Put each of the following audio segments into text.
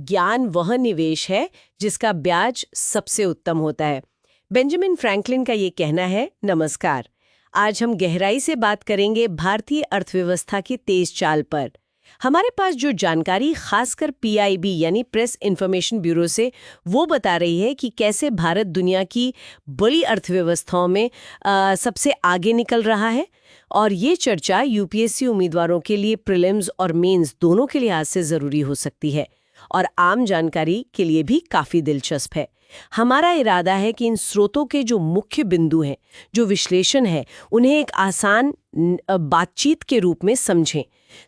ज्ञान वह निवेश है जिसका ब्याज सबसे उत्तम होता है। बेंजामिन फ्रैंकलिन का ये कहना है। नमस्कार। आज हम गहराई से बात करेंगे भारतीय अर्थव्यवस्था की तेज चाल पर। हमारे पास जो जानकारी खासकर पीआईबी यानी प्रेस इन्फॉर्मेशन ब्यूरो से वो बता रही है कि कैसे भारत दुनिया की बड़ी अर्थव्यवस्थाओं में सबसे आगे निकल रहा है। और ये चर्चा यूपीएससी उम्मीदवारों के लिए प्रीलिम्स और मेंस दोनों के लिहाज से ज़रूरी हो सकती है और आम जानकारी के लिए भी काफ़ी दिलचस्प है। हमारा इरादा है कि इन स्रोतों के जो मुख्य बिंदु हैं, जो विश्लेषण है, उन्हें एक आसान बातचीत के रूप में समझें।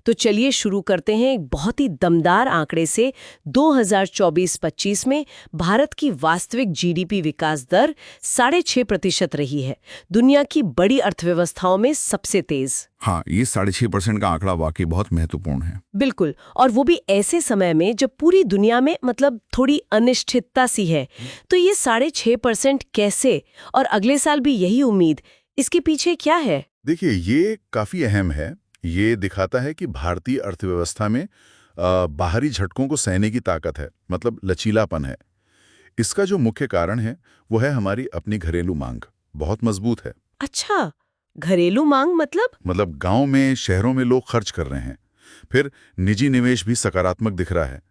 तो चलिए शुरू करते हैं एक बहुत ही दमदार आंकड़े से। 2024-25 में भारत की वास्तविक जीडीपी विकास दर 6.5% रही है, दुनिया की बड़ी अर्थव्यवस्थाओं में सबसे तेज। हाँ, ये 6.5% का आंकड़ा वाकई बहुत महत्वपूर्ण है। बिल्कुल, और वो भी ऐसे समय में जब पूरी दुनिया में थोड़ी अनिश्चितता सी है। तो ये 6.5% कैसे, और अगले साल भी यही उम्मीद, इसके पीछे क्या है? देखिए, ये काफी अहम है। ये दिखाता है कि भारतीय अर्थव्यवस्था में बाहरी झटकों को सहने की ताकत है, मतलब लचीलापन है। इसका जो मुख्य कारण है वो है हमारी अपनी घरेलू मांग, बहुत मजबूत है। अच्छा, घरेलू मांग मतलब गांव में, शहरों में लोग खर्च कर रहे हैं। फिर निजी निवेश भी सकारात्मक दिख रहा है,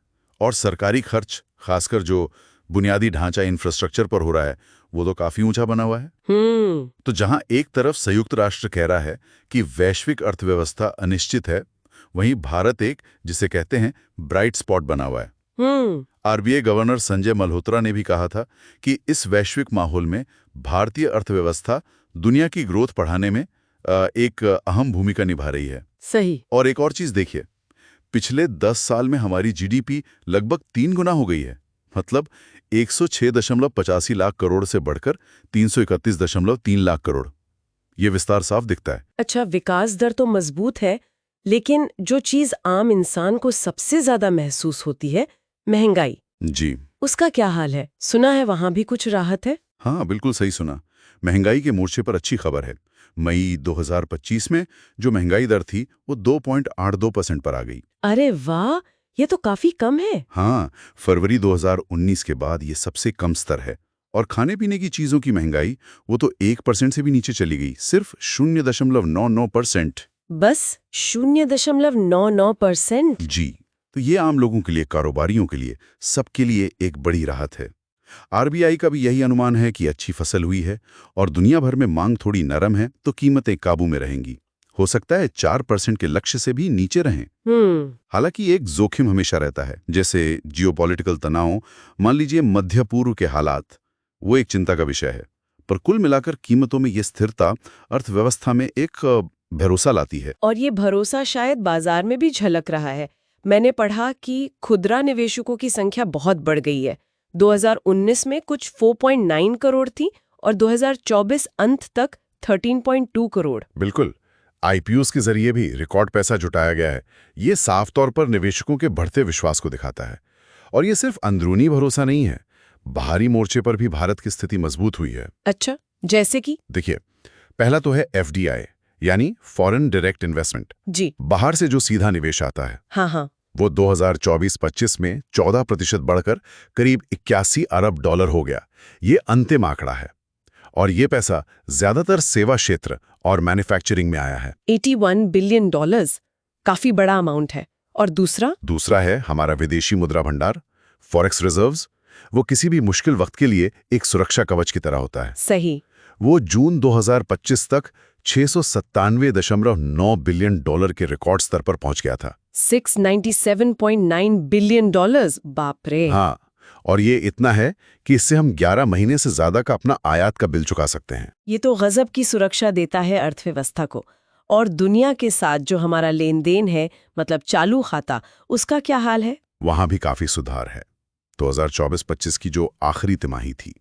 और सरकारी खर्च, खासकर जो बुनियादी ढांचा इंफ्रास्ट्रक्चर पर हो रहा है, वो तो काफी ऊंचा बना हुआ है। तो जहां एक तरफ संयुक्त राष्ट्र कह रहा है कि वैश्विक अर्थव्यवस्था अनिश्चित है, वहीं भारत एक, जिसे कहते हैं, ब्राइट स्पॉट बना हुआ है। आरबीआई गवर्नर संजय मल्होत्रा ने भी कहा था कि इस वैश्विक माहौल में भारतीय अर्थव्यवस्था दुनिया की ग्रोथ बढ़ाने में एक अहम भूमिका निभा रही है। सही। और एक और चीज देखिए, पिछले 10 साल में हमारी जीडीपी लगभग 3 गुना हो गई है। मतलब 106.85 लाख करोड़ से बढ़कर 331.3 लाख करोड़। ये विस्तार साफ दिखता है। अच्छा, विकास दर तो मजबूत है, लेकिन जो चीज आम इंसान को सबसे ज्यादा महसूस होती है, महंगाई, जी, उसका क्या हाल है? सुना है वहां भी कुछ राहत है? हाँ, बिल्कुल सही सुना। महंगाई के मोर्चे पर अच्छी खबर है। मई 2025 में जो महंगाई दर थी वो 2.82% पर आ गई। अरे वाह, ये तो काफी कम है। हाँ, फरवरी 2019 के बाद ये सबसे कम स्तर है। और खाने पीने की चीजों की महंगाई, वो तो 1% से भी नीचे चली गई, सिर्फ 0.99%। बस 0.99%? जी, तो ये आम लोगों के लिए, कारोबारियों के लिए, सबके लिए एक बड़ी राहत है। आरबीआई का भी यही अनुमान है कि अच्छी फसल हुई है और दुनिया भर में मांग थोड़ी नरम है, तो कीमतें काबू में रहेंगी। हो सकता है 4% के लक्ष्य से भी नीचे रहें। हालांकि एक जोखिम हमेशा रहता है, जैसे जियोपॉलिटिकल तनाव, मान लीजिए मध्य पूर्व के हालात, वो एक चिंता का विषय है। पर कुल मिलाकर कीमतों में ये स्थिरता अर्थव्यवस्था में एक भरोसा लाती है। और ये भरोसा शायद बाजार में भी झलक रहा है। मैंने पढ़ा कि खुदरा निवेशकों की संख्या बहुत बढ़ गई है। 2019 में कुछ 4.9 करोड़ थी और 2024 अंत तक 13.2 करोड़। बिल्कुल, आईपीओस के जरिए भी रिकॉर्ड पैसा जुटाया गया है। ये साफ तौर पर निवेशकों के बढ़ते विश्वास को दिखाता है। और ये सिर्फ अंदरूनी भरोसा नहीं है, बाहरी मोर्चे पर भी भारत की स्थिति मजबूत हुई है। अच्छा, जैसे कि? देखिए, पहला तो है एफडीआई, यानी फॉरेन डायरेक्ट इन्वेस्टमेंट। जी, बाहर से जो सीधा निवेश आता है। हाँ, वो 2024-25 में 14% बढ़कर करीब 81 अरब डॉलर हो गया। ये अंतिम आंकड़ा है। और ये पैसा ज्यादातर सेवा क्षेत्र और मैन्युफैक्चरिंग में आया है। 81 बिलियन डॉलर्स, काफी बड़ा अमाउंट है। और दूसरा है हमारा विदेशी मुद्रा भंडार, फॉरेक्स रिजर्व्स। वो किसी भी मुश्किल वक्त के लिए एक सुरक्षा कवच की तरह होता है। सही। वो जून 2025 तक 697.9 बिलियन डॉलर के रिकॉर्ड स्तर पर पहुंच गया था। 697.9 बिलियन डॉलर्स, बाप रे। हाँ, और ये इतना है कि इससे हम 11 महीने से ज्यादा का अपना आयात का बिल चुका सकते हैं। ये तो गजब की सुरक्षा देता है अर्थव्यवस्था को। और दुनिया के साथ जो हमारा लेन देन है, मतलब चालू खाता, उसका क्या हाल है? वहां भी काफी सुधार है। 2024-25 की जो आखिरी तिमाही थी,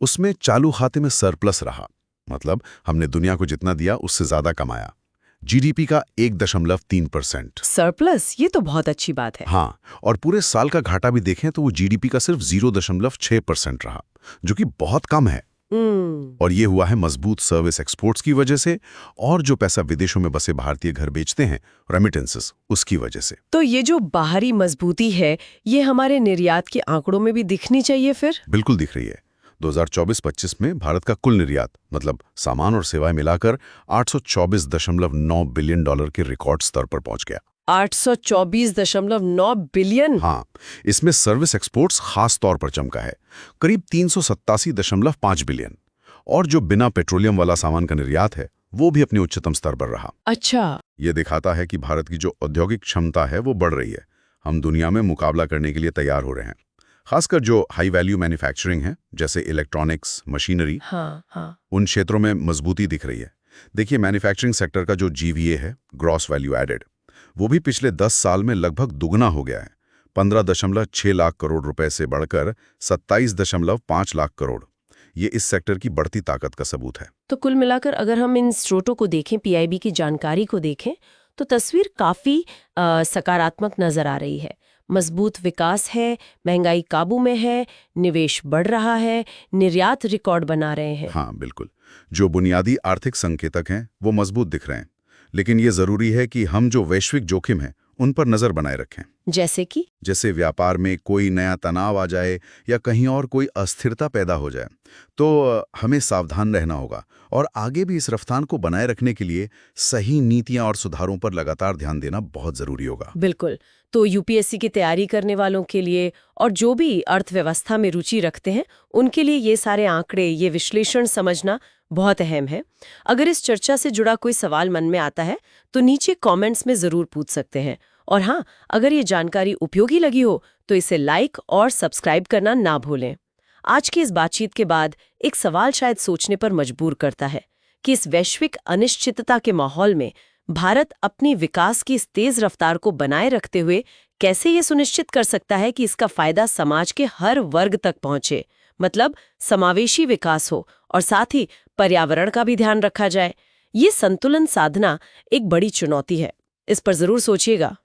उसमें चालू खाते में सरप्लस रहा। मतलब हमने दुनिया को जितना दिया उससे ज्यादा कमाया। जीडीपी का 1.3%। सरप्लस, ये तो बहुत अच्छी बात है। हाँ, और पूरे साल का घाटा भी देखें तो वो जीडीपी का सिर्फ 0.6% रहा, जो कि बहुत कम है। और ये हुआ है मजबूत सर्विस एक्सपोर्ट्स की वजह से, और जो पैसा विदेशों में बसे भारतीय घर बेचते हैं, रेमिटेंसेस, उसकी वजह से। तो ये जो बाहरी मजबूती है, ये हमारे निर्यात के आंकड़ों में भी दिखनी चाहिए फिर? बिल्कुल दिख रही है। 2024-25 में भारत का कुल निर्यात, मतलब सामान और सेवाएं मिलाकर, 824.9 बिलियन डॉलर के रिकॉर्ड स्तर पर पहुंच गया। 824.9 बिलियन? हाँ, इसमें सर्विस एक्सपोर्ट्स खास तौर पर चमका है, करीब 387.5 बिलियन। और जो बिना पेट्रोलियम वाला सामान का निर्यात है, वो भी अपने उच्चतम स्तर पर रहा। अच्छा। ये दिखाता है कि भारत की जो औद्योगिक क्षमता है वो बढ़ रही है। हम दुनिया में मुकाबला करने के लिए तैयार हो रहे हैं। खासकर जो हाई वैल्यू मैन्युफैक्चरिंग है, जैसे इलेक्ट्रॉनिक्स, मशीनरी, उन क्षेत्रों में मजबूती दिख रही है। देखिए, मैन्युफैक्चरिंग सेक्टर का जो GVA है, ग्रॉस वैल्यू एडेड, वो भी पिछले 10 साल में लगभग दुगना हो गया है। 15.6 लाख करोड़ रुपए से बढ़कर 27.5 लाख करोड़। ये इस सेक्टर की बढ़ती ताकत का सबूत है। तो कुल मिलाकर अगर हम इन स्रोतों को देखें, PIB की जानकारी को देखें, तो तस्वीर काफी सकारात्मक नजर आ रही है। मजबूत विकास है, महंगाई काबू में है, निवेश बढ़ रहा है, निर्यात रिकॉर्ड बना रहे हैं। हाँ, बिल्कुल। जो बुनियादी आर्थिक संकेतक हैं वो मजबूत दिख रहे हैं, लेकिन ये जरूरी है कि हम जो वैश्विक जोखिम हैं उन पर नजर बनाए रखें। जैसे व्यापार में कोई नया तनाव आ जाए या कहीं और कोई अस्थिरता पैदा हो जाए, तो हमें सावधान रहना होगा और आगे भी इस रफ्तार को बनाए रखने के लिए सही नीतियां और सुधारों पर लगातार ध्यान देना बहुत जरूरी होगा। बिल्कुल। तो UPSC की तैयारी करने वालों के लिए और जो भी अर्थव्यवस्था में रुचि रखते हैं, उनके लिए ये सारे आंकड़े, ये विश्लेषण समझना बहुत अहम है। अगर इस चर्चा से जुड़ा कोई सवाल मन में आता है तो नीचे कमेंट्स में जरूर पूछ सकते हैं। और हाँ, अगर ये जानकारी उपयोगी लगी हो तो इसे लाइक और सब्सक्राइब करना ना भूलें। आज की इस बातचीत के बाद एक सवाल शायद सोचने पर मजबूर करता है कि इस वैश्विक अनिश्चितता के माहौल में भारत अपनी विकास की इस तेज रफ्तार को बनाए रखते हुए कैसे ये सुनिश्चित कर सकता है कि इसका फायदा समाज के हर वर्ग तक पहुंचे, मतलब समावेशी विकास हो और साथ ही पर्यावरण का भी ध्यान रखा जाए। ये संतुलन साधना एक बड़ी चुनौती है। इस पर जरूर सोचिएगा।